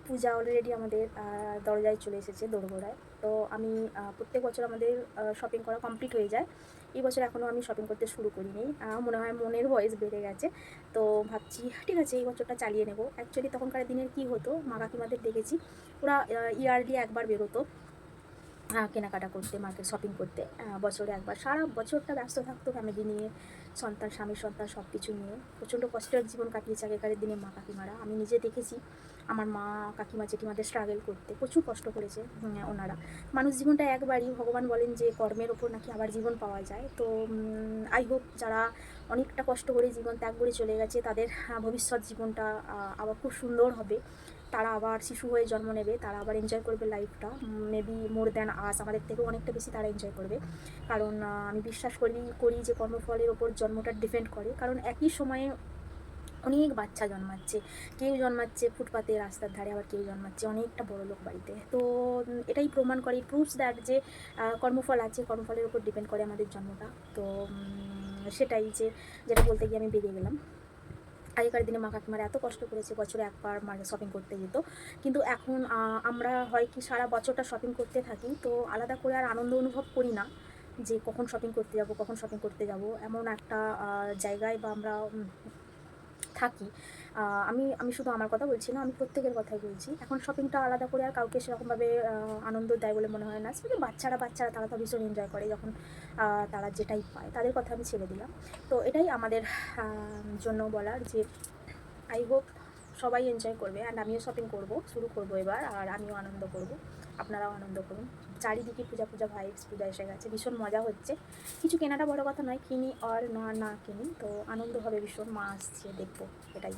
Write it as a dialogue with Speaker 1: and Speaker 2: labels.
Speaker 1: পূজা already আমাদের দরজায় চলে এসেছে, দোরগোড়ায়। তো আমি প্রত্যেক বছর আমাদের শপিং করা কমপ্লিট হয়ে যায়। এই বছর এখনও আমি শপিং করতে শুরু করিনি। মনে হয় মনের বয়স বেড়ে গেছে। তো ভাবছি ঠিক আছে এই বছরটা চালিয়ে নেব। অ্যাকচুয়ালি তখনকার দিনের কী হতো, মা কাকিমাদের দেখেছি ওরা ইয়ারলি একবার বেরোতো কেনাকাটা করতে, মার্কেট শপিং করতে। বছরে একবার সারা বছরটা ব্যস্ত থাকতো ফ্যামিলি নিয়ে, সন্তান, স্বামী সন্তান সব কিছু নিয়ে। প্রচণ্ড কষ্টের জীবন কাটিয়েছে আগেকার দিনে মা কাকিমারা। আমি নিজে দেখেছি আমার মা কাকিমা জেঠিমাদের স্ট্রাগল করতে, প্রচুর কষ্ট করেছে ওনারা। মানুষ জীবনটা একবারই, ভগবান বলেন যে কর্মের ওপর নাকি আবার জীবন পাওয়া যায়। তো আই হোপ যারা অনেকটা কষ্ট করে জীবন ত্যাগ করে চলে গেছে তাদের ভবিষ্যৎ জীবনটা আবার খুব সুন্দর হবে। তারা আবার শিশু হয়ে জন্ম নেবে, তারা আবার এনজয় করবে লাইফটা, মেবি মোর দ্যান আস, আমাদের থেকেও অনেকটা বেশি তারা এনজয় করবে। কারণ আমি বিশ্বাস করি যে কর্মফলের ওপর জন্মটা ডিপেন্ড করে। কারণ একই সময়ে অনেক বাচ্চা জন্মাচ্ছে, কেউ জন্মাচ্ছে ফুটপাতে রাস্তার ধারে, আবার কেউ জন্মাচ্ছে অনেকটা বড়লোক বাড়িতে। তো এটাই প্রমাণ করে, প্রুভস দ্যাট যে কর্মফল আছে, কর্মফলের উপর ডিপেন্ড করে আমাদের জন্মটা। তো সেটাই যেটা বলতে গিয়ে আমি বেরিয়ে গেলাম। আগেকার দিনে মা কাকিমারা এত কষ্ট করেছে, বছরে একবার মার্কেট শপিং করতে যেত। কিন্তু এখন আমরা হয় কি সারা বছরটা শপিং করতে থাকি, তো আলাদা করে আর আনন্দ অনুভব করি না যে কখন শপিং করতে যাব, কখন শপিং করতে যাব, এমন একটা জায়গায় বা আমরা থাকি। আমি আমি শুধু আমার কথা বলছি না, আমি প্রত্যেকের কথাই বলছি। এখন শপিংটা আলাদা করে আর কাউকে সেরকমভাবে আনন্দ দেয় বলে মনে হয় না। শুধু বাচ্চারা তারা তো ভীষণ এনজয় করে যখন তারা যেটাই পায়, তাদের কথা আমি ছেড়ে দিলাম। তো এটাই আমাদের জন্য বলার যে আই হোপ সবাই এনজয় করবে, অ্যান্ড আমিও শপিং শুরু করব এবার, আর আমিও আনন্দ করব, আপনারাও আনন্দ করুন। চারিদিকে পূজা ভাইবস, পূজা এসে গেছে, ভীষণ মজা হচ্ছে। কিছু কেনাটা বড় কথা নয়, কিনি আর না কিনি, তো আনন্দ হবে ভীষণ, মা আসছে দেখবো, এটাই।